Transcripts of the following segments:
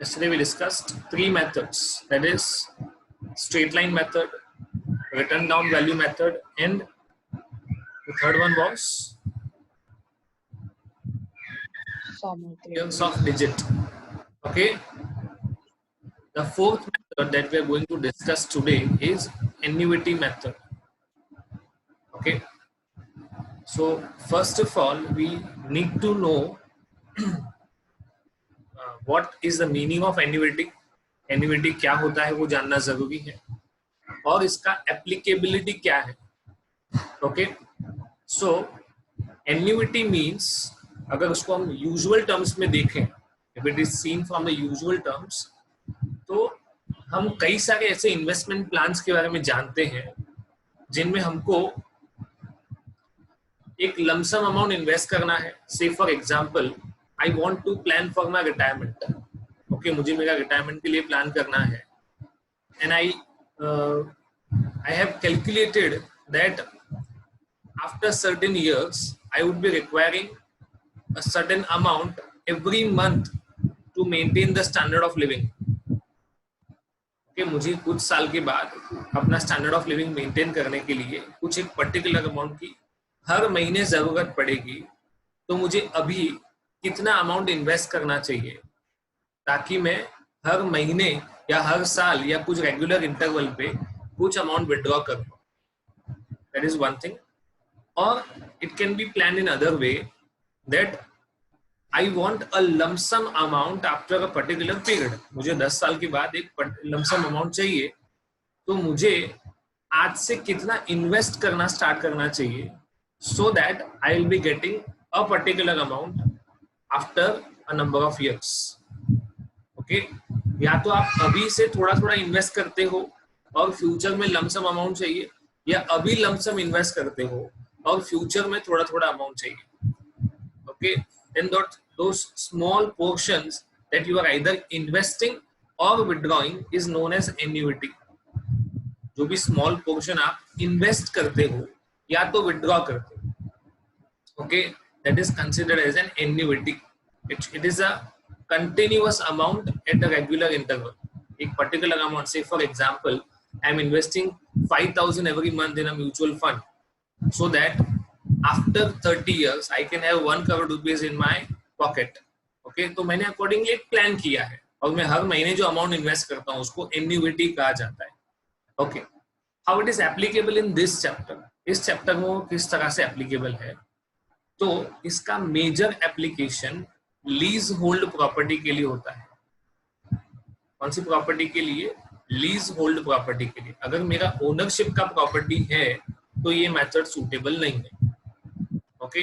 Yesterday we discussed three methods, that is straight line method, written down value method, and the third one was sequence of digit. Okay. The fourth method that we are going to discuss today is annuity method. Okay. So first of all, we need to know what is the meaning of annuity. Annuity क्या होता है वो जानना जरूरी है और इसका applicability क्या है. ओके. सो एन्युइटी मीन्स, अगर उसको हम यूजुअल टर्म्स में देखें, if it is seen from the usual terms, तो हम कई सारे ऐसे इन्वेस्टमेंट प्लान्स के बारे में जानते हैं जिनमें हमको एक लमसम अमाउंट इन्वेस्ट करना है. Say for example, I want to plan for my retirement. Okay, मुझे मेरा रिटायरमेंट के लिए प्लान करना है and I have calculated that after certain years I would be requiring a certain amount every month to maintain the standard of living. Okay, मुझे कुछ साल के बाद अपना स्टैंडर्ड ऑफ लिविंग मेंटेन करने के लिए कुछ एक पर्टिकुलर अमाउंट की हर महीने जरूरत पड़ेगी. तो मुझे अभी कितना अमाउंट इन्वेस्ट करना चाहिए ताकि मैं हर महीने या हर साल या कुछ रेगुलर इंटरवल पे कुछ अमाउंट विड्रॉ कर पाऊं. That is one thing. Or it can be planned in other way, that I want a lump sum amount after a particular period. मुझे 10 साल के बाद एक lump sum amount चाहिए, तो मुझे आज से कितना इन्वेस्ट करना स्टार्ट करना चाहिए so that I will be getting a particular amount after a number of years. Okay? या तो आप अभी से थोड़ा थोड़ा इन्वेस्ट करते हो और फ्यूचर में lump sum अमाउंट चाहिए, या अभी lump sum इन्वेस्ट करते हो और फ्यूचर में थोड़ा थोड़ा अमाउंट चाहिए. Okay, then those small portions that you are either investing or withdrawing is known as annuity. जो भी स्मॉल पोर्शन आप इन्वेस्ट करते हो या तो विड्रॉ करते हो, okay, that is considered as an annuity. It is a continuous amount at a regular interval. एक particular amount, say for example I am investing 5,000 every month in a mutual fund, so that after 30 years I can have 1 crore rupees in my pocket. Okay, तो मैंने accordingly एक plan किया है और मैं हर महीने जो अमाउंट इन्वेस्ट करता हूँ उसको एन्युइटी कहा जाता है. Okay, how it is applicable in this chapter. इस चैप्टर में वो किस तरह से एप्लीकेबल है, तो इसका major application leasehold property के लिए होता है. कौन सी प्रॉपर्टी के लिए? लीज होल्ड प्रॉपर्टी के लिए. अगर मेरा ओनरशिप का प्रॉपर्टी है तो ये मेथड सूटेबल नहीं है. ओके,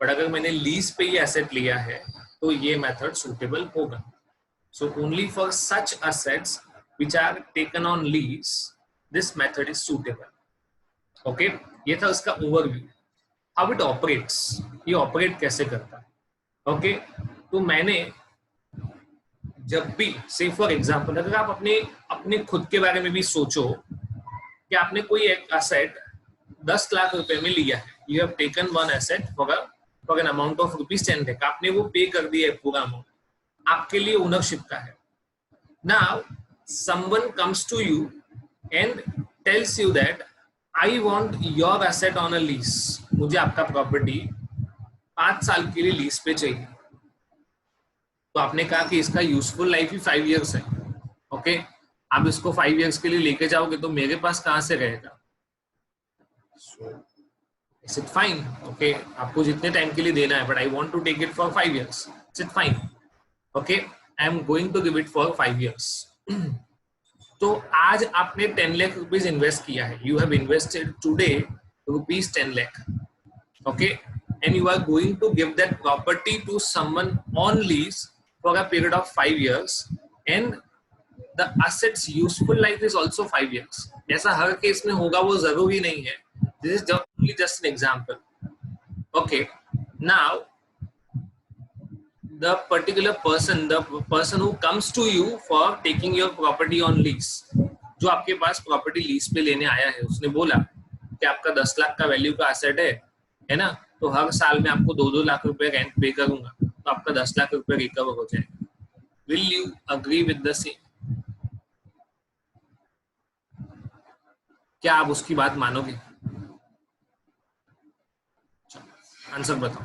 बट अगर मैंने लीज पे ये एसेट लिया है तो ये मेथड सूटेबल होगा. So only for such assets which are taken on lease this method is suitable. Okay, ये था उसका ओवरव्यू. हाउ इट ऑपरेट्स, ये ऑपरेट कैसे करता है. ओके, तो मैंने जब भी, से फॉर एग्जांपल, अगर आप अपने खुद के बारे में भी सोचो कि आपने कोई एक एसेट 10 लाख रुपए में लिया है, you have taken one asset for an amount of ₹10 lakh, आपने वो पे कर दिया है पूरा अमाउंट, आपके लिए ओनरशिप का है. Now someone comes to you and tells you that I want your asset on a lease. मुझे आपका प्रॉपर्टी 5 साल के लिए लीज पे चाहिए. तो आपने कहा कि इसका यूजफुल लाइफ ही 5 इयर्स है. ओके, आप इसको 5 इयर्स के लिए लेके जाओगे तो मेरे पास कहां से रहेगा. Is it fine? Okay, आपको जितने टाइम के लिए देना है, but I want to take it for 5 years. Is it fine? Okay, I am going to give it for 5 years. तो आज आपने 10 लाख रुपीस इन्वेस्ट किया है. You have invested today ₹10 lakh. Okay, and you are going to give that property to someone on lease for a period of 5 years, and the asset's useful life is also 5 years. ऐसा हर case में होगा वो जरूरी नहीं है. This is only just an example. Okay, now the particular person, the person who comes to you for taking your property on lease, जो आपके पास property lease पे लेने आया है, उसने बोला कि आपका 10 लाख का वैल्यू का एसेट है ना, तो हर साल में आपको 2-2 लाख रुपए रेंट पे करूंगा, तो आपका 10 लाख रुपए रिकवर हो जाएगा. Will you agree with the same? क्या आप उसकी बात मानोगे? आंसर बताओ।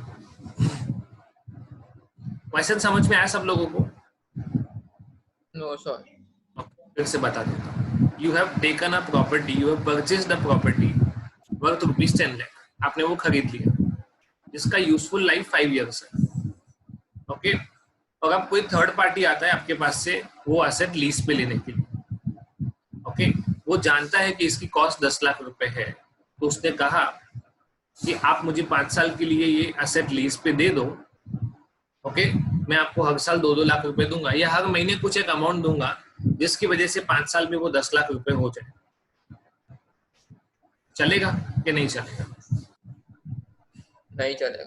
क्वेश्चन समझ में आया सब लोगों को? No sir. फिर से बता देता हूँ। You have taken a property, you have purchased a property worth ₹10 lakh, आपने वो खरीद लिया, जिसका यूजफुल लाइफ 5 इयर्स है। ओके, और अब कोई थर्ड पार्टी आता है आपके पास से वो एसेट लीज पे लेने के लिए। ओके, वो जानता है कि इसकी कॉस्ट 10 लाख रुपए है, तो उसने कहा कि आप मुझे 5 साल के लिए ये एसेट लीज पे दे दो। ओके, मैं आपको हर साल 2-2 लाख रुपए दूंगा या हर महीने कुछ एक अमाउंट दूंगा, जिसकी वजह से 5 साल में वो 10 लाख रुपए हो जाए। चलेगा कि नहीं चलेगा? नहीं चलेगा।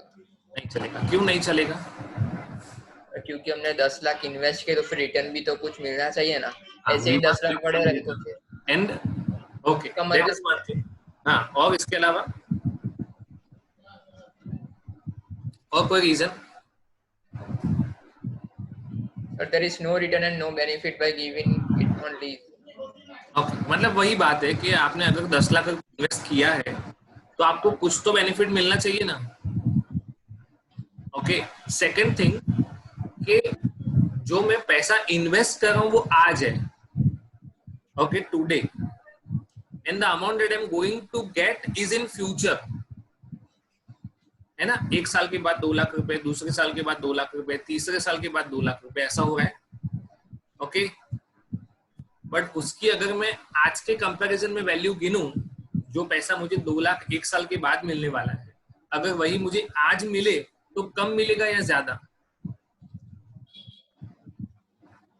नहीं चलेगा। क्यों नहीं चलेगा? क्योंकि हमने 10 लाख इन्वेस्ट किए तो फिर रिटर्न भी तो कुछ मिलना चाहिए ना। ऐसे ही 10 लाख पड़े रहे तो फिर and okay, that is one thing. हाँ, और इसके अलावा और कोई reason? But there is no return and no benefit by giving it on lease. Okay, मतलब वही बात है कि आपने अगर 10 लाख इन्वेस्ट किया है तो आपको कुछ तो बेनिफिट मिलना चाहिए ना। ओके, सेकंड थिंग कि जो मैं पैसा इन्वेस्ट कर रहा हूं वो आज है, okay, today, and the amount that I am going to get is in future, है ना। 1 साल के बाद 2 लाख रुपए, दूसरे साल के बाद 2 लाख रुपए, तीसरे साल के बाद 2 लाख रुपए, ऐसा हो रहा है। ओके, बट उसकी अगर मैं आज के कंपैरिजन में वैल्यू गिनूं, जो पैसा मुझे 2 लाख 1 साल के बाद मिलने वाला है, अगर वही मुझे आज मिले तो कम मिलेगा या ज्यादा?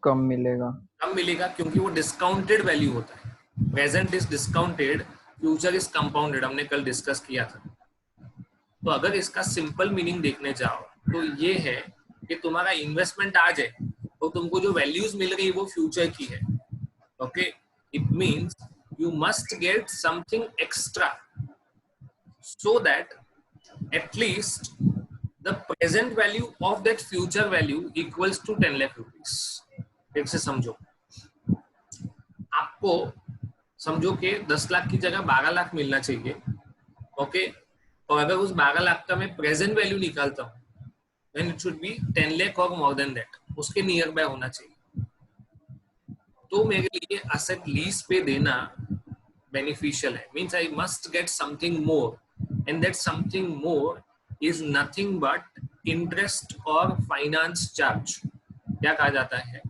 कम मिलेगा। कम मिलेगा, क्योंकि वो डिस्काउंटेड वैल्यू होता है। Present is discounted, future is compounded, हमने कल डिस्कस किया था। तो अगर इसका सिंपल मीनिंग देखने जाओ तो ये है कि तुम्हारा इन्वेस्टमेंट आज है तो तुमको जो वैल्यूज मिल रही है वो फ्यूचर की है। Okay, it means you must get something extra so that at least the present value of that future value equals to 10 lakh rupees. एक से समझो, आपको समझो कि 10 लाख की जगह 12 लाख मिलना चाहिए। ओके, और अगर उस 12 लाख का मैं प्रेजेंट वैल्यू निकालता हूँ then it should be 10 lakh और more than that, उसके नियर बाय होना चाहिए। तो मेरे लिए एसेट लीज पे देना बेनिफिशियल है, means I must get something more, and that something more is nothing but interest और फाइनेंस चार्ज। क्या कहा जाता है?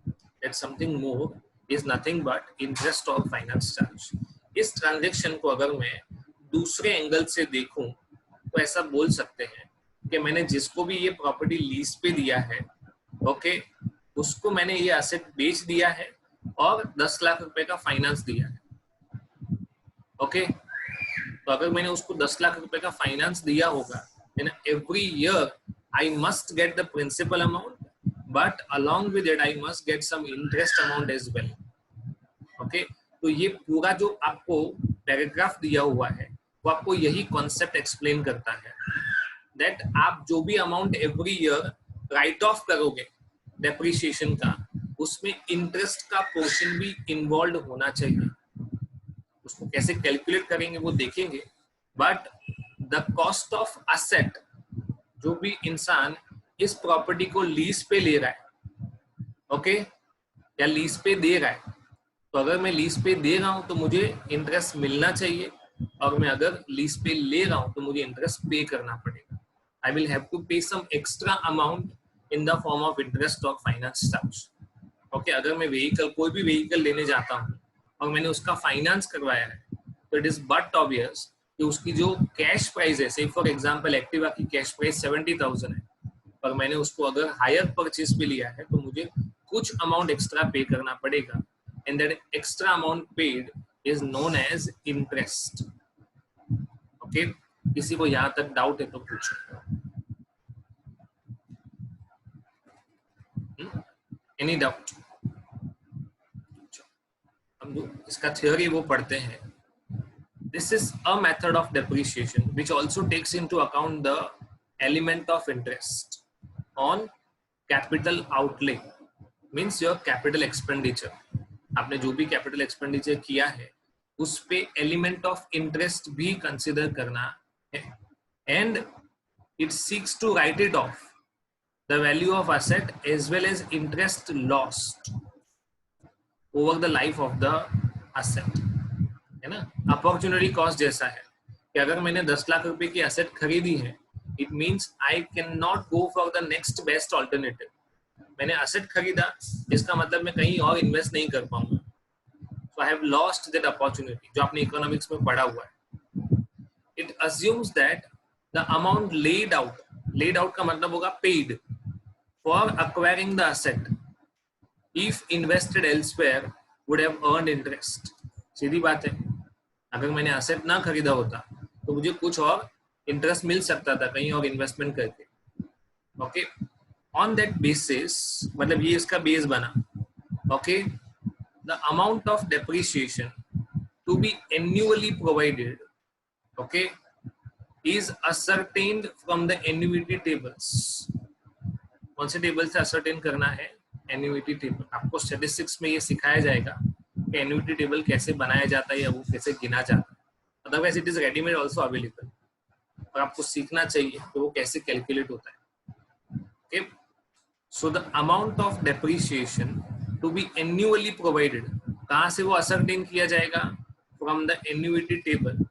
That something more is nothing but interest और फाइनेंस चार्ज। इस ट्रांजेक्शन को अगर मैं दूसरे एंगल से देखूं तो ऐसा बोल सकते हैं कि मैंने जिसको भी ये प्रॉपर्टी लीज पे दिया है, ओके, उसको मैंने ये एसेट बेच दिया है और 10 लाख रुपए का फाइनेंस दिया है। ओके, तो अगर मैंने उसको 10 लाख रुपए का फाइनेंस दिया होगा, then every year I must get the principal amount, but along with it I must get some interest amount as well. Okay, तो ये पूरा जो आपको पैराग्राफ दिया हुआ है वो आपको यही कॉन्सेप्ट एक्सप्लेन करता है दैट आप जो भी amount every year right of करोगे डेप्रिसिएशन का, उसमें इंटरेस्ट का पोर्शन भी इन्वॉल्व होना चाहिए। उसको कैसे कैलकुलेट करेंगे वो देखेंगे, but the cost of asset, जो भी इंसान इस प्रॉपर्टी को लीज पे ले रहा है, ओके, या लीज पे दे रहा है, तो अगर मैं लीज पे दे रहा हूं तो मुझे इंटरेस्ट मिलना चाहिए, और मैं अगर लीज पे ले रहा हूं तो मुझे इंटरेस्ट पे करना पड़ेगा। I will have to pay some extra amount in the form of interest or finance charge. Okay, अगर मैं व्हीकल, कोई भी व्हीकल लेने जाता हूँ और मैंने उसका फाइनेंस करवाया है, तो इट इज बट ऑब्वियस कि उसकी जो कैश प्राइस है, से फॉर एग्जांपल एक्टिवा की कैश प्राइस 70,000 है, और मैंने उसको अगर हायर परचेज पे लिया है तो मुझे कुछ अमाउंट एक्स्ट्रा पे करना पड़ेगा, and that extra amount paid is known as interest. Okay, किसी को यहां तक डाउट है तो पूछो। Any doubt? हम जो इसका थ्योरी वो पढ़ते हैं। This is a method of depreciation which also takes into account the element of interest on capital outlay. Means your capital expenditure, आपने जो भी कैपिटल एक्सपेंडिचर किया है उस पे एलिमेंट ऑफ इंटरेस्ट भी कंसिडर करना है, and it seeks to write it off the value of asset as well as interest lost over the life of the asset, है ना। अपॉर्चुनिटी कॉस्ट जैसा है कि अगर मैंने 10 लाख रुपए की एसेट खरीदी है, it means I can not go for the next best alternative. मैंने एसेट खरीदा, इसका मतलब मैं कहीं और इन्वेस्ट नहीं कर पाऊंगा, so I have lost that opportunity, जो आपने इकोनॉमिक्स में पढ़ा हुआ है। It assumes that the amount laid out का मतलब होगा paid for acquiring the asset if invested elsewhere would have earned interest. सीधी बात है, अगर मैंने एसेट ना खरीदा होता तो मुझे कुछ और इंटरेस्ट मिल सकता था कहीं और इन्वेस्टमेंट करके। ओके, ऑन दैट बेसिस, मतलब ये इसका बेस बना। Okay, the amount of depreciation to be annually provided, okay, is ascertained from the annuity tables. कौन से टेबल से असर्टेन करना है? Annuity table. आपको स्टैटिस्टिक्स में ये सिखाया जाएगा कि एन्युइटी टेबल कैसे बनाया जाता है या वो कैसे गिना जाता है। Otherwise it is readymade also available, और आपको सीखना चाहिए कि वो कैसे कैलकुलेट होता है। Okay, so the amount of depreciation to be annually provided, कहां से वो असर्टेन किया जाएगा? From the annuity table,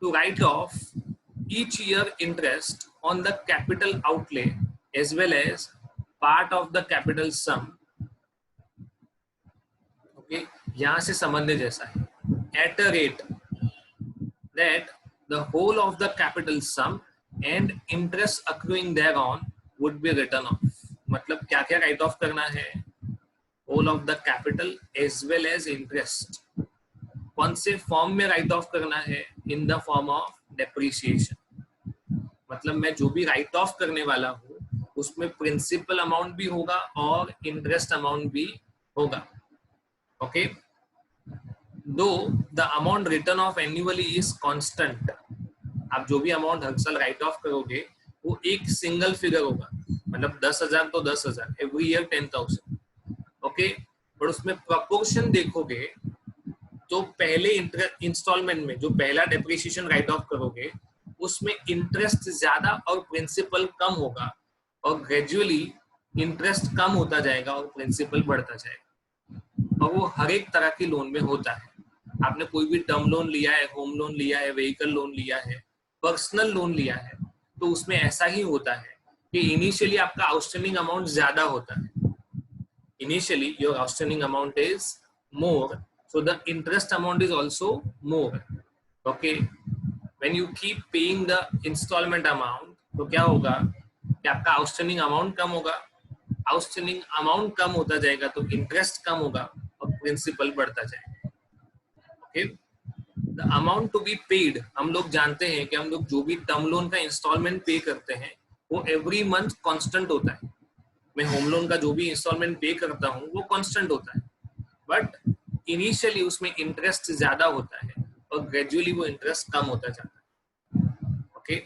to write off each year interest on the capital outlay as well as part of the capital sum. Okay, यहां से समझने जैसा है, at a rate that the whole of the capital sum and interest accruing thereon would be written off। मतलब क्या क्या right of करना है? whole of the capital as well as interest। कौन से फॉर्म में राइट ऑफ करना है? in the form of depreciation। मतलब मैं जो भी राइट ऑफ करने वाला हूँ उसमें प्रिंसिपल अमाउंट भी होगा और इंटरेस्ट अमाउंट भी होगा। Okay, though the amount written off annually is constant, आप जो भी अमाउंट हर साल राइट ऑफ करोगे वो एक सिंगल फिगर होगा, मतलब 10,000 तो 10,000, एवरी ईयर 10,000। ओके, पर उसमें प्रोपोर्शन देखोगे तो पहले इंस्टॉलमेंट में जो पहला डेप्रिसिएशन राइट ऑफ करोगे उसमें इंटरेस्ट ज्यादा और प्रिंसिपल कम होगा, और ग्रेजुअली इंटरेस्ट कम होता जाएगा और प्रिंसिपल बढ़ता जाएगा। और वो हर एक तरह की लोन में होता है। आपने कोई भी टर्म लोन लिया है, होम लोन लिया है, व्हीकल लोन लिया है, पर्सनल लोन लिया है, तो उसमें ऐसा ही होता है कि इनिशियली आपका आउटस्टैंडिंग अमाउंट ज्यादा होता है। Initially your outstanding amount is more, so the interest amount is also more. Okay, when you keep paying the instalment amount, तो क्या होगा कि आपका आउटस्टैंडिंग अमाउंट कम होगा, आउटस्टैंडिंग अमाउंट कम होता जाएगा तो इंटरेस्ट कम होगा और प्रिंसिपल बढ़ता जाएगा। Okay, the amount to be paid, हम लोग जानते हैं कि हम लोग जो भी टर्म लोन का इंस्टॉलमेंट पे करते हैं वो एवरी मंथ कांस्टेंट होता है। मैं होम लोन का जो भी इंस्टॉलमेंट पे करता हूँ वो कांस्टेंट होता है, बट इनिशियली उसमें इंटरेस्ट ज्यादा होता है और ग्रेजुअली वो इंटरेस्ट कम होता जाता है। Okay,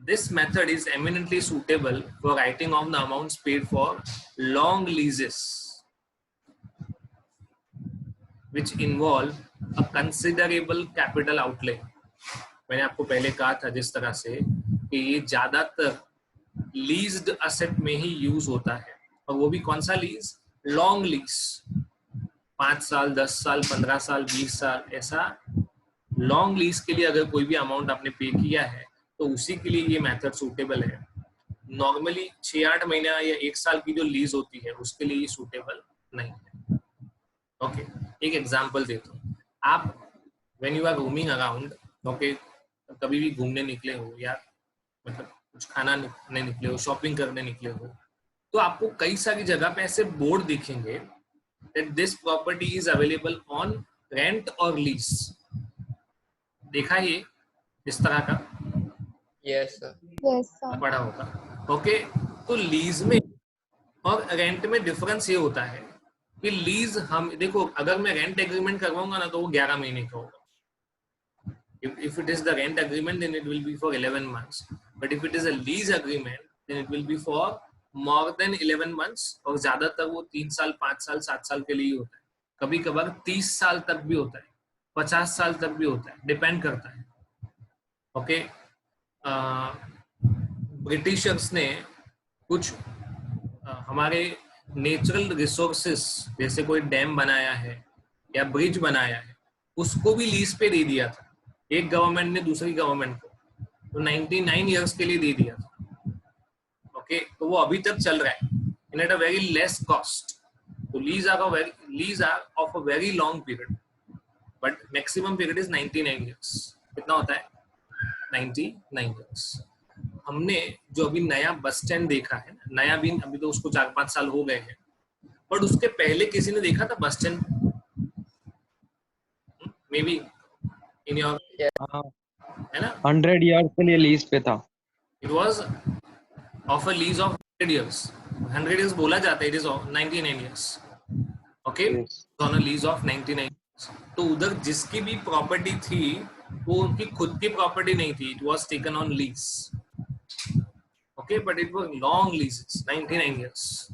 this method is eminently suitable for writing off the amounts paid for long leases which involve a considerable capital outlay। मैंने आपको पहले कहा था जिस तरह से कि ये ज्यादातर लीज्ड असेट में ही यूज होता है, और वो भी कौन सा लीज? लॉन्ग लीज, 5 साल, 10 साल, 15 साल, 20 साल, ऐसा लॉन्ग लीज के लिए अगर कोई भी अमाउंट आपने पे किया है तो उसी के लिए ये मेथड सूटेबल है। नॉर्मली 6-8 महीना या 1 साल की जो लीज होती है उसके लिए ये सूटेबल नहीं है। ओके, एक एग्जांपल देता हूँ। आप when you are roaming around, okay, कभी भी घूमने निकले हो या मतलब कुछ खाना निकले हो, शॉपिंग करने निकले हो, तो आपको कई सारी जगह पे ऐसे बोर्ड दिखेंगे that this property is available on rent और लीज। देखा ये इस तरह का? यस सर, पढ़ा होगा। ओके, तो लीज में और रेंट में डिफरेंस ये होता है कि लीज, हम देखो अगर मैं रेंट एग्रीमेंट करवाऊंगा ना तो वो 11 महीने का होगा। if it is the rent agreement then it will be for 11 months, but if it is a lease agreement then it will be for more than 11 months और ज्यादातर वो 3 साल 5 साल 7 साल के लिए ही होता है. कभी कभार 30 साल तक भी होता है, 50 साल तक भी होता है, डिपेंड करता है. ओके. ब्रिटिशर्स ने कुछ हमारे नेचुरल रिसोर्सेस जैसे कोई डैम बनाया है या ब्रिज बनाया है, उसको भी लीज पे दे दिया था एक गवर्नमेंट ने दूसरी गवर्नमेंट को, तो 99 इयर्स के लिए दे दिया था. ओके. तो वो अभी तक चल रहा है in at a very less cost. तो lease are of a very long period, but maximum period is 99 years. कितना होता है? 99 इयर्स. हमने जो अभी नया बस स्टैंड देखा है, नया भी अभी तो उसको 4-5 साल हो गए हैं, बट उसके पहले किसी ने देखा था bus stand? May be in your, हाँ, है ना? 100 ईयर्स के लिए लीज पे था. It was of a lease of 100 years. 100 years बोला जाता है, it is 99 years. Okay. On a lease of 99 years. तो उधर जिसकी भी प्रॉपर्टी थी वो उनकी खुद की प्रॉपर्टी नहीं थी, it was taken on lease. Okay. But it was long लीजेस, 99 years.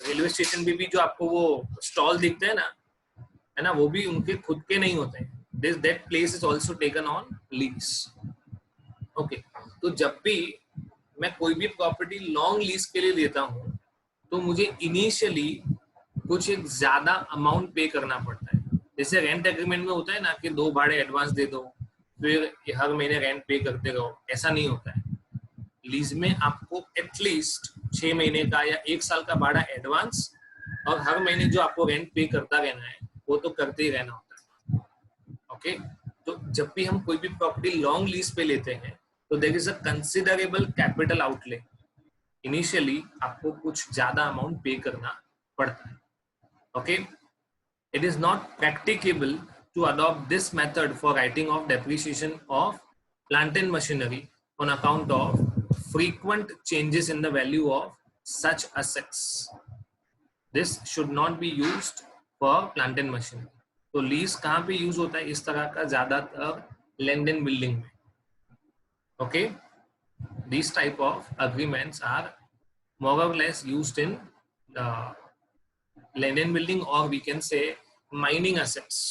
Railway station पे भी जो आपको वो स्टॉल दिखते हैं ना, है ना, वो भी उनके खुद के नहीं होते हैं. That place is also taken on lease. Okay. तो जब भी मैं कोई भी प्रॉपर्टी लॉन्ग लीज के लिए लेता हूँ तो मुझे इनिशियली कुछ एक ज्यादा अमाउंट पे करना पड़ता है. जैसे रेंट एग्रीमेंट में होता है ना कि 2 भाड़े एडवांस दे दो फिर हर महीने रेंट पे करते रहो, ऐसा नहीं होता है. लीज में आपको एटलीस्ट 6 महीने का या 1 साल का भाड़ा एडवांस और हर महीने जो आपको रेंट पे करता रहना है वो तो करते ही रहना होता है. ओके. तो जब भी हम कोई भी प्रॉपर्टी लॉन्ग लीज पे लेते हैं तो there is a considerable capital outlay. Initially आपको कुछ ज्यादा अमाउंट पे करना पड़ता है. Okay. It is not practicable to adopt this method for writing off depreciation of plant and machinery on account of frequent changes in the value of such assets. This should not be used for plant and machinery. तो lease कहाँ पे use होता है इस तरह का? ज्यादातर land and building में. Okay. These type of agreements are more or less used in land and building, or we can say mining assets.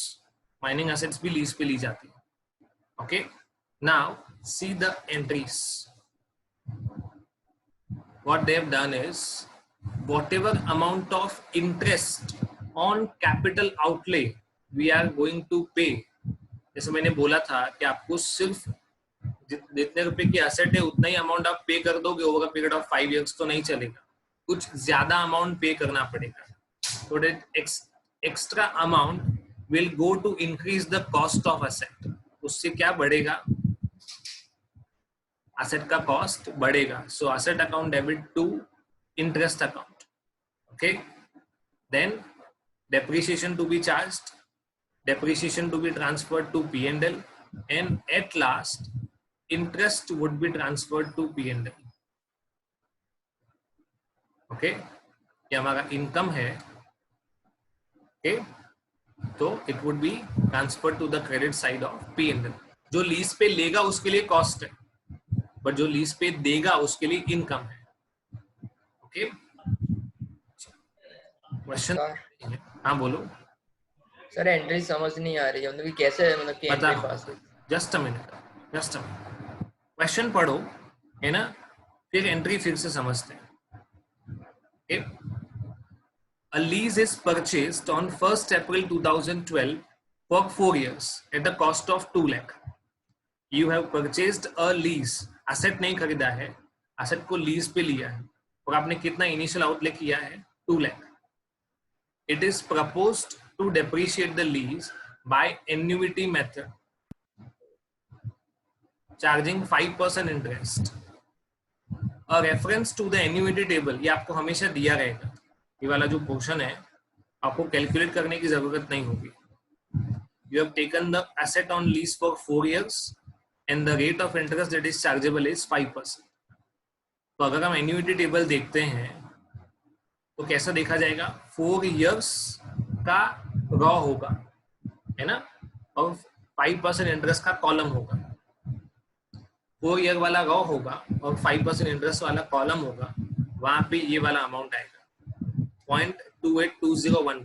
Mining assets भी लीज पे ली जाती है. Okay. Now see the entries. What they have done is whatever amount of interest on capital outlay we are going to pay. जैसे मैंने बोला था कि आपको सिर्फ जितने रुपए की एसेट है उतना ही अमाउंट आप पे कर दोगे over a period of 5 years तो नहीं चलेगा, कुछ ज्यादा अमाउंट पे करना पड़ेगा. So that extra amount will go to increase the cost of asset. उससे क्या बढ़ेगा? एसेट का कॉस्ट बढ़ेगा. So asset account debit to interest account. Okay. Then depreciation to be charged, depreciation to be transferred to P&L, and at last interest would be transferred to P&L. Okay. ये हमारा income है. Okay. तो it would be transferred to the credit side of P&L. जो lease पे लेगा उसके लिए cost है, बट जो लीज पे देगा उसके लिए इनकम है. ओके. क्वेश्चन? हाँ बोलो सर. एंट्री समझ नहीं आ रही है, मतलब कि कैसे, मतलब कि entry pass. Just a minute. Question पढ़ो, है ना, फिर एंट्री फिर से समझते हैं. okay? A lease is purchased on 1st April 2012 for 4 years at the cost of 2 lakh. You have purchased a lease. Asset नहीं खरीदा है, एसेट को लीज पे लिया है और आपने कितना इनिशियल आउटले किया है? 2 lakh. It is proposed to depreciate the lease by annuity method, charging 5% interest. A reference to the annuity table, ये आपको हमेशा दिया रहेगा. ये वाला जो पोर्शन है आपको कैलकुलेट करने की जरूरत नहीं होगी. You have taken the asset on lease for 4 years and the rate of interest that is chargeable is 5%. तो अगर हम एन्युइटी टेबल देखते हैं तो कैसा देखा जाएगा? 4 इयर्स का रॉ होगा, है ना, और 5% इंटरेस्ट का कॉलम होगा. 4 ईयर वाला रॉ होगा और 5% इंटरेस्ट वाला कॉलम होगा. वहां पे ये वाला अमाउंट आएगा 0.282012.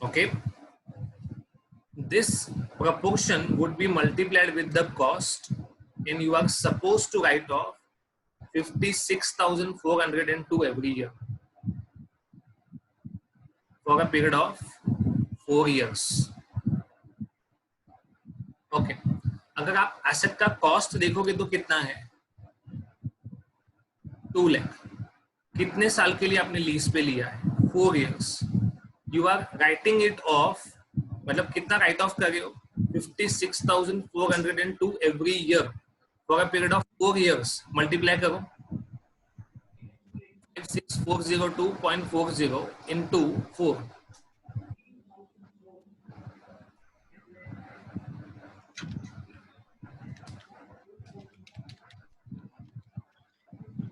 Okay, this proportion would be multiplied with the cost, and you are supposed to write off 56,402 every year for a period of 4 years. Okay, अगर आप एसेट का कॉस्ट देखोगे तो कितना है 2 लाख. कितने साल के लिए आपने लीज पे लिया है 4 years. You are writing it off, मतलब कितना राइट ऑफ कर रहे हो 56,402 every year for a period of 4 years. Multiply करो 56402.40 into 4.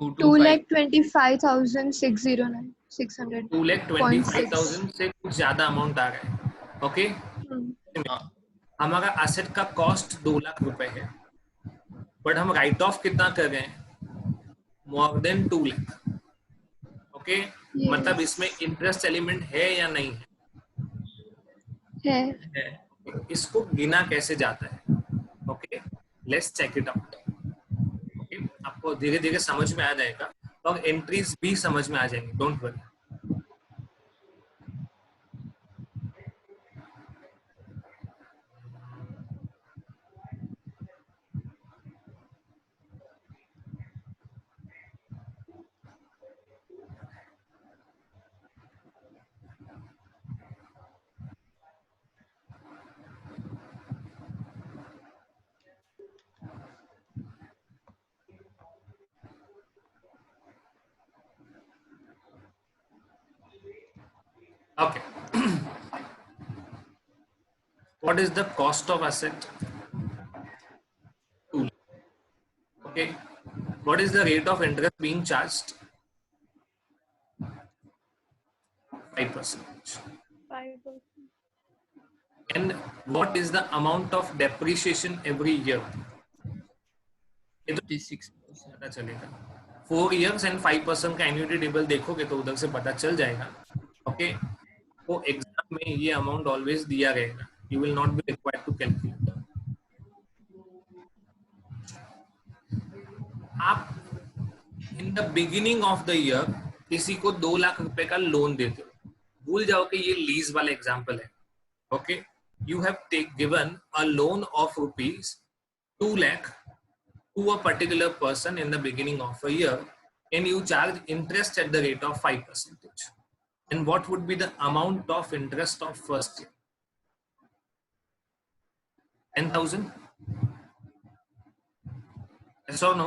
2,25,609 2,25,000 से कुछ ज्यादा अमाउंट आ रहा है. ओके, हमारा एसेट का कॉस्ट 2 लाख रुपए है, बट हम राइट ऑफ कितना कर रहे हैं मोर देन 2 लाख. ओके, मतलब इसमें इंटरेस्ट एलिमेंट है या नहीं है? इसको गिना कैसे जाता है? Okay, let's check it out. Okay, आपको धीरे धीरे समझ में आ जाएगा और एंट्रीज भी समझ में आ जाएंगी. Don't worry. Okay. What is the cost of asset? 2 lakh. Okay. What is the rate of interest being charged? 5%. 5%. And what is the amount of depreciation every year? 56%. पता चलेगा. 4 years and 5% का annuity table देखोगे तो उधर से पता चल जाएगा. ओके, तो एग्जाम में ये अमाउंट ऑलवेज दिया रहेगा. You will not be required to calculate. आप in the beginning of the year किसी को 2 लाख रुपए का लोन देते हो. भूल जाओ कि ये लीज वाला एग्जांपल है. Okay, you have given a loan of ₹2 lakh to a particular person in the beginning of a year, and you charge interest at the rate of 5%. And what would be the amount of interest of first year? 10,000? Yes or no?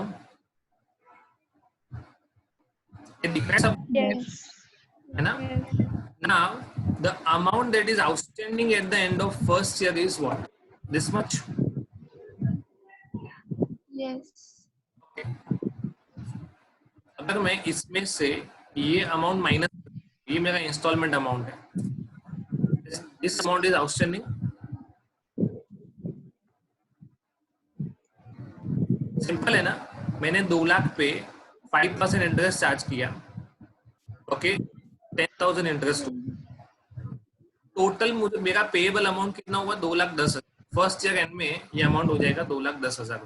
It depends on. Yes. Yes. Now, the amount that is outstanding at the end of first year is what? This much? Yes. Okay. अगर मैं इसमें से ये amount minus, ये मेरा instalment amount है, this amount is outstanding. Simple है ना. मैंने 2 लाख पे 5% इंटरेस्ट चार्ज किया. Okay, 10,000 interest. टोटल मुझे मेरा पेएबल अमाउंट कितना हुआ 2,10,000. फर्स्ट ईयर एंड में ये अमाउंट हो जाएगा 2,10,000.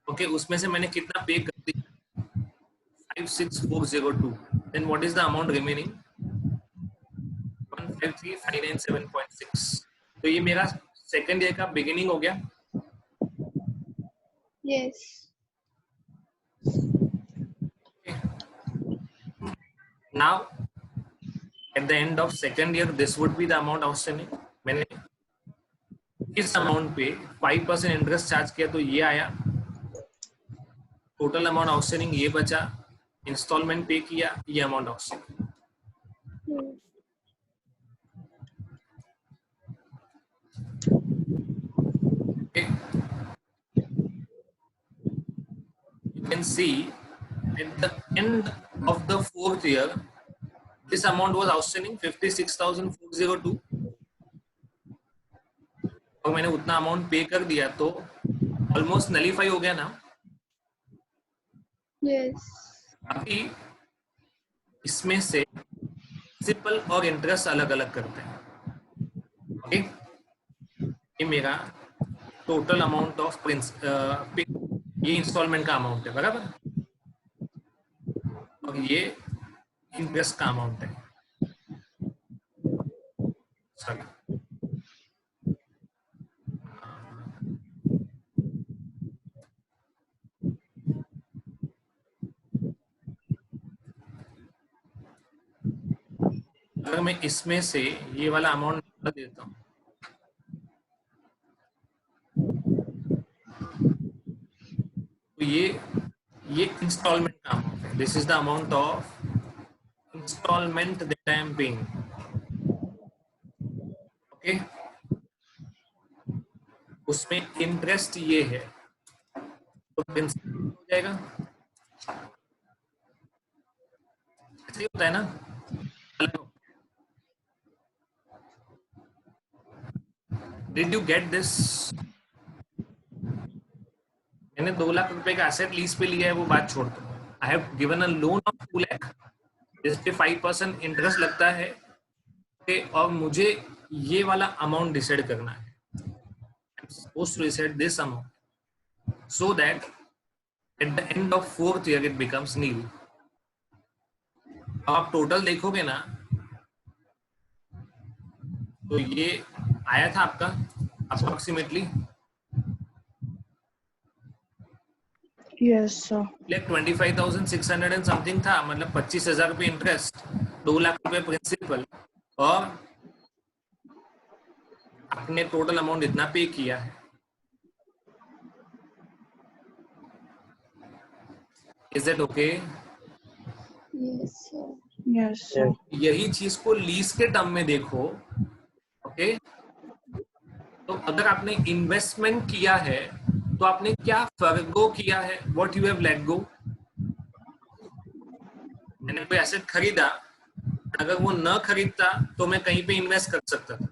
ओके, उसमें से मैंने कितना पे कर दिया 56,402. Then what is the amount remaining 153,597.6. तो ये मेरा सेकंड ईयर का बिगिनिंग हो गया. Yes. Now at the end of second year this would be the amount outstanding. मैंने इस अमाउंट पे 5% इंटरेस्ट चार्ज किया तो ये आया. टोटल अमाउंट आउटस्टैंडिंग ये बचा. इंस्टॉलमेंट पे किया, ये amount outstanding. Okay. You can see at the end of the fourth year this amount was outstanding 56,402 और मैंने उतना अमाउंट पे कर दिया तो ऑलमोस्ट नलीफाई हो गया ना. Yes. अभी इसमें से प्रिंसिपल और इंटरेस्ट अलग अलग करते हैं. ओके, ये मेरा टोटल अमाउंट ऑफ ये इंस्टॉलमेंट का अमाउंट है बराबर, और ये इंटरेस्ट का अमाउंट है. सॉरी, अगर मैं इसमें से ये वाला अमाउंट देता हूँ, तो ये इंस्टॉलमेंट का अमाउंट है. This is the amount of installment that I am paying. Okay, उसमें इंटरेस्ट ये है, तो प्रिंसिपल हो जाएगा. ऐसे ही होता है ना. Did you get this? मैंने 2 लाख रुपए का एसेट लीज पे लिया है, वो बात छोड़ दो. I have given a loan of 2 lakh जिस पे 5% इंटरेस्ट लगता है. और मुझे ये वाला अमाउंट डिसाइड करना है. I am supposed to decide this amount so that at the end of 4th year it becomes nil. आप टोटल देखोगे ना, तो ये आया था आपका approximately Yes, sir. 25,600 and something था. मतलब 25,000 रुपये इंटरेस्ट, 2 लाख रुपए प्रिंसिपल, और आपने टोटल अमाउंट इतना पे किया है. Is that okay? Yes, sir. Yes, sir. यही चीज को लीज के टर्म में देखो. ओके, तो अगर आपने इन्वेस्टमेंट किया है तो आपने क्या फर्गो किया है? What you have let go. मैंने कोई एसेट खरीदा, अगर वो न खरीदता तो मैं कहीं पे इन्वेस्ट कर सकता था.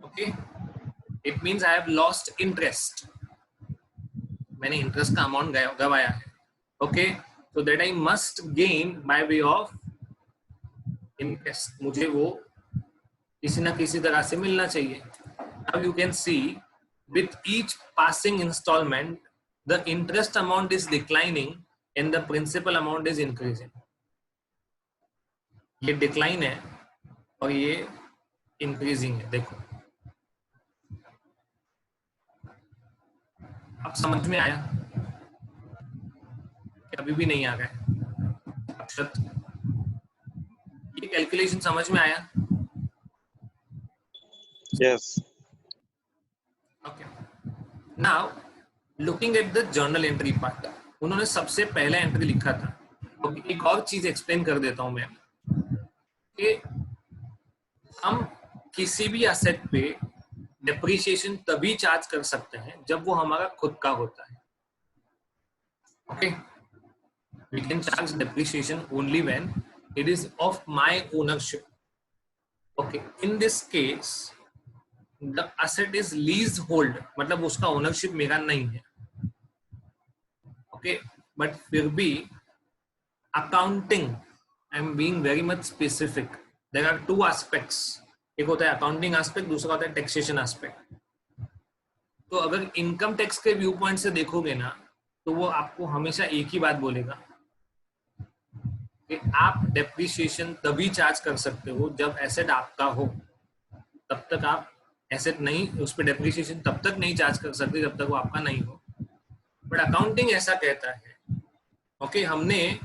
Okay, it means I have lost interest. मैंने इंटरेस्ट का अमाउंट गवाया है. Okay, so that I must gain by way of interest. मुझे वो किसी ना किसी तरह से मिलना चाहिए. Now you can see with each passing installment the interest amount is declining and the principal amount is increasing. ये डिक्लाइन है और ये इंक्रीजिंग है. देखो, अब समझ में आया? अभी भी नहीं आ गए? ये कैलकुलेशन समझ में आया? Yes. Okay. Now, looking at the journal entry part, उन्होंने सबसे पहला एंट्री लिखा था. Okay, एक और चीज एक्सप्लेन कर देता हूं मैं कि हम किसी भी एसेट पे डेप्रिसिएशन तभी चार्ज कर सकते हैं जब वो हमारा खुद का होता है. Okay, we can charge depreciation only when it is of my ownership. Okay, in this case the asset is leasehold, मतलब उसका ओनरशिप मेरा नहीं है. ओके, बट फिर भी accounting, I am being very much specific. There are 2 aspects. एक होता है अकाउंटिंग एस्पेक्ट, दूसरा होता है टैक्सेशन एस्पेक्ट. तो अगर इनकम टैक्स के व्यू पॉइंट से देखोगे ना, तो वो आपको हमेशा एक ही बात बोलेगा कि आप डेप्रिसिएशन तभी चार्ज कर सकते हो जब एसेट आपका हो. तब तक आप एसेट नहीं, उस पर डेप्रिसिएशन तब तक नहीं चार्ज कर सकते जब तक वो आपका नहीं हो. बट अकाउंटिंग ऐसा कहता है. ओके, हमने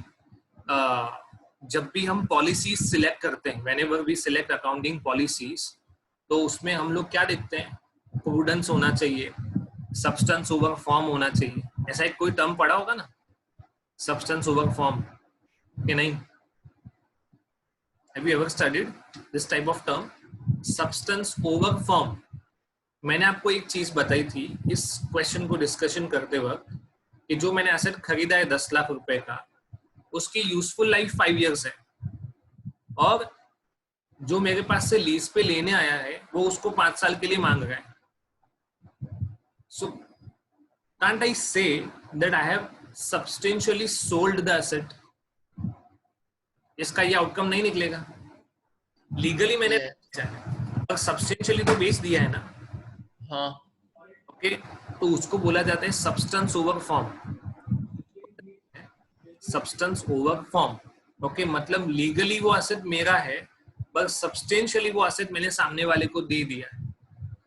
जब भी हम पॉलिसीज सिलेक्ट करते हैं, whenever we select accounting policies, तो उसमें हम लोग क्या देखते हैं? प्रूडेंस होना चाहिए, सब्सटेंस ओवर फॉर्म होना चाहिए. ऐसा एक कोई टर्म पढ़ा होगा ना, सब्सटेंस ओवर फॉर्म, कि नहीं? Have you ever studied this type of term, substance over form? मैंने आपको एक चीज बताई थी इस क्वेश्चन को डिस्कशन करते वक्त कि जो मैंने एसेट खरीदा है 10 लाख रुपए का, उसकी यूजफुल लाइफ 5 इयर्स है, और जो मेरे पास से लीज पे लेने आया है वो उसको 5 साल के लिए मांग रहा है. So can't I say that I have substantially sold the asset, इसका ये आउटकम नहीं निकलेगा. लीगली मैंने और सब्सटेंशियली तो बेच दिया है ना. हाँ. ओके, तो उसको बोला जाता है substance over form. Substance over form. Okay, मतलब लीगली वो एसेट मेरा है, पर सब्सटेंशियली वो एसेट मैंने सामने वाले को दे दिया है.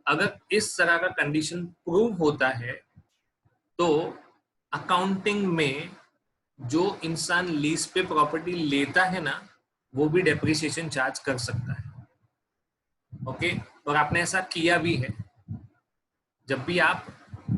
अगर इस तरह का कंडीशन प्रूव होता है तो अकाउंटिंग में जो इंसान लीज पे प्रॉपर्टी लेता है ना, वो भी डेप्रिसिएशन चार्ज कर सकता है. ओके, और आपने ऐसा किया भी है. जब भी आप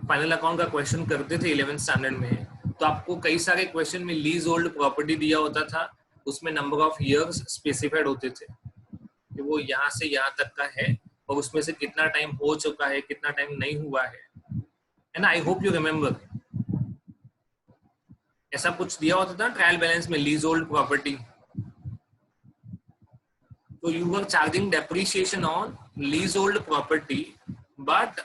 फाइनल अकाउंट का क्वेश्चन करते थे 11th स्टैंडर्ड में, तो आपको कई सारे क्वेश्चन में लीज होल्ड प्रॉपर्टी दिया होता था, उसमें नंबर ऑफ इयर्स स्पेसिफाइड होते थे कि वो यहाँ से यहाँ तक का है और उसमें से कितना टाइम हो चुका है, कितना टाइम नहीं हुआ है. And I hope you remember, ऐसा कुछ दिया होता था ट्रायल बैलेंस में, लीज होल्ड प्रॉपर्टी. तो you were charging depreciation on lease hold property, but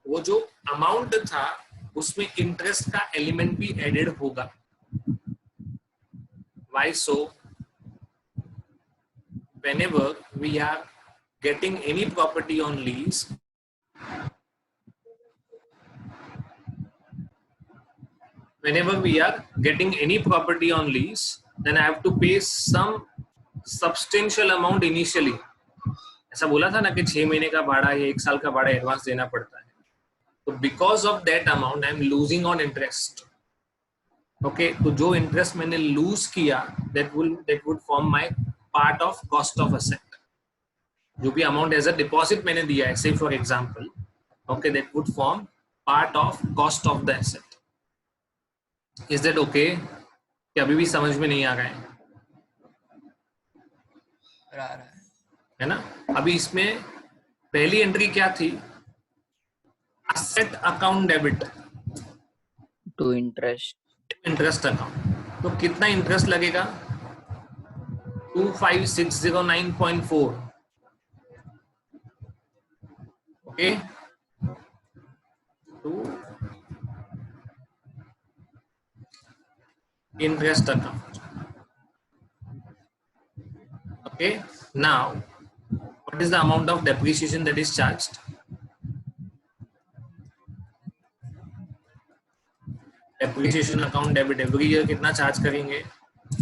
वो जो अमाउंट था उसमें इंटरेस्ट का एलिमेंट भी एडेड होगा. Why so? Whenever we are getting any property on lease, then I have to pay some substantial amount initially. ऐसा बोला था ना कि 6 महीने का भाड़ा या 1 साल का भाड़ा एडवांस देना पड़ता है. तो because of that amount I am losing on interest. Okay, तो जो इंटरेस्ट मैंने लूज किया, that would form my part of cost of asset. जो भी अमाउंट एज अ डिपॉजिट मैंने दिया है, say for example, okay, that would form part of cost of the asset. Is that okay? कि अभी भी समझ में नहीं आ रहा है? है ना? अभी इसमें पहली एंट्री क्या थी? Asset account debit to interest account. तो कितना इंटरेस्ट लगेगा? 25609.4. Okay, to interest account. Okay, now what is the amount of depreciation that is charged? Depreciation account debit every year कितना चार्ज करेंगे?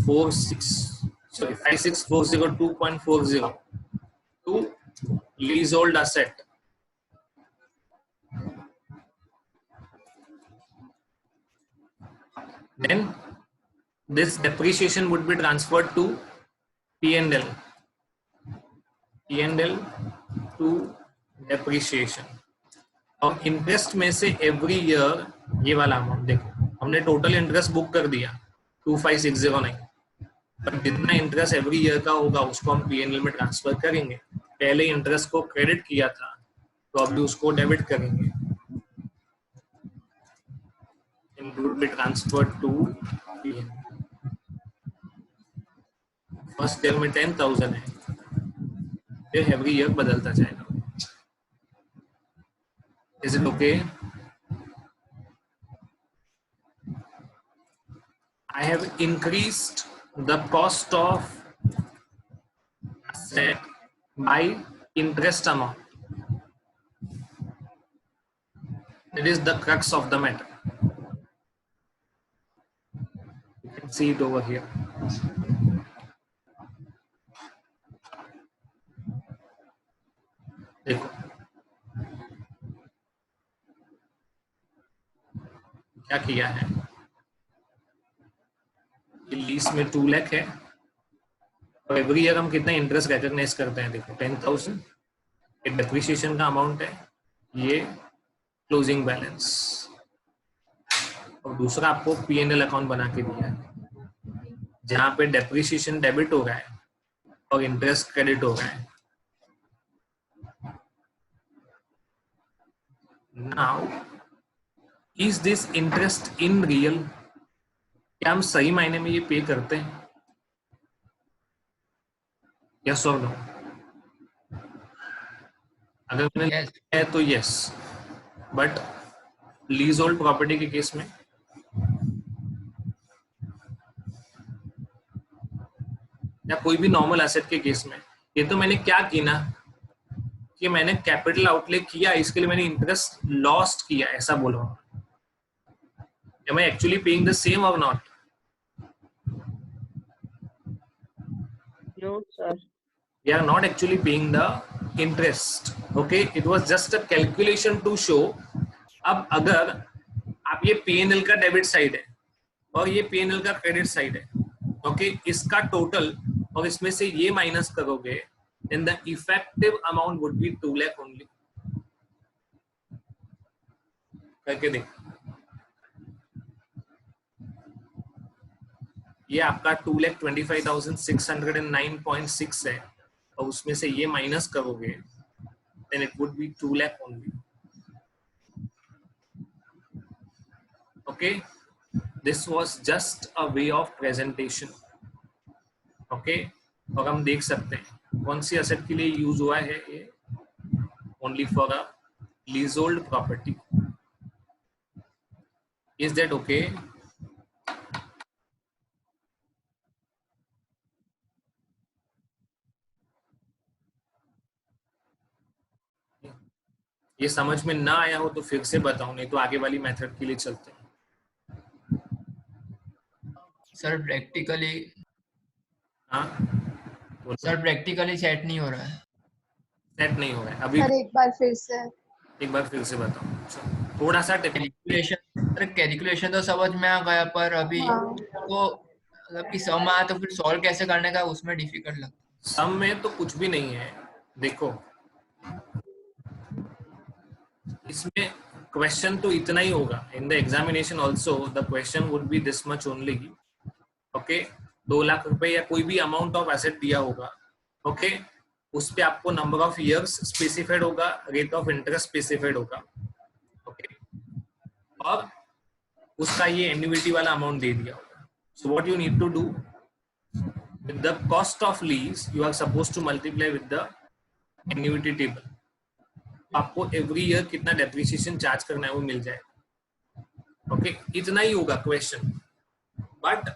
56402.40 to leasehold asset. Then this depreciation would be transferred to P&L. P&L to depreciation. और interest में से every year ये वाला amount देखो, हमने total interest book कर दिया 25609, पर जितना इंटरेस्ट एवरी ईयर का होगा उसको हम P&L में ट्रांसफर करेंगे. पहले इंटरेस्ट को क्रेडिट किया था तो अभी उसको डेबिट करेंगे. It would be transferred to P&L. First year में 10,000 है, फिर एवरी ईयर बदलता जाएगा. Is it okay? I have increased the cost of asset by interest amount. That is the crux of the matter. You can see it over here. देखो क्या किया है. Lease में 2 लाख है और एवरी ईयर हम कितना इंटरेस्ट रिकॉग्नाइज करते हैं? देखो 10,000 ये डेप्रिसिएशन का अमाउंट है, ये क्लोजिंग बैलेंस, और दूसरा आपको P&L अकाउंट बना के दिया है जहां पे डेप्रिसिएशन डेबिट हो रहा है और इंटरेस्ट क्रेडिट हो रहा है. Now is this interest in real? क्या हम सही मायने में ये पे करते हैं? यस और नो? अगर मैंने है तो yes, but lease hold property के केस में या कोई भी नॉर्मल एसेट के केस में, ये तो मैंने क्या की ना कि मैंने कैपिटल आउटले किया, इसके लिए मैंने इंटरेस्ट लॉस्ट किया, ऐसा बोल रहा हूँ. Am I actually paying the same or not? No, sir. We are not actually paying the interest. Okay, it was just a calculation to show. अब अगर आप ये P&L का डेबिट साइड है और ये P&L का क्रेडिट साइड है, ओके, इसका टोटल और इसमें से ये माइनस करोगे, then the effective amount would be 2 lakh only. करके देख, ये आपका 2,25,609.6 है और उसमें से ये माइनस करोगे then it would be 2 lakh only. Okay, this was just a way of presentation. Okay, और हम देख सकते हैं कौन सी एसेट के लिए यूज हुआ है ये, only for a leasehold property. Is that okay? ये समझ में ना आया हो तो फिर से बताओ, नहीं तो आगे वाली मेथड के लिए चलते हैं. सर प्रैक्टिकली, हाँ, सर प्रैक्टिकली सेट नहीं हो रहा है. सेट नहीं हो रहा है अभी. सर एक बार फिर से. एक बार फिर से बताओ, थोड़ा सा कैलकुलेशन, अरे कैलकुलेशन तो समझ में आ गया, पर अभी हाँ. तो मतलब कि सम आया तो फिर सॉल्व कैसे करने का उसमें डिफिकल्ट लगता है. सम में तो कुछ भी नहीं है. देखो इसमें क्वेश्चन तो इतना ही होगा. In the examination also the question would be this much only. Okay, 2 lakh रुपए या कोई भी अमाउंट ऑफ एसेट दिया होगा. ओके, उस पे आपको नंबर ऑफ इयर्स स्पेसिफाइड होगा, रेट ऑफ इंटरेस्ट स्पेसिफाइड होगा. ओके, और उसका ये एन्युइटी वाला अमाउंट दे दिया होगा. So what you need to do with the cost of lease, you are suppose to multiply with the annuity table. आपको एवरी ईयर कितना डेप्रिसिएशन चार्ज करना है वो मिल जाएगा. ओके, इतना ही होगा क्वेश्चन. बट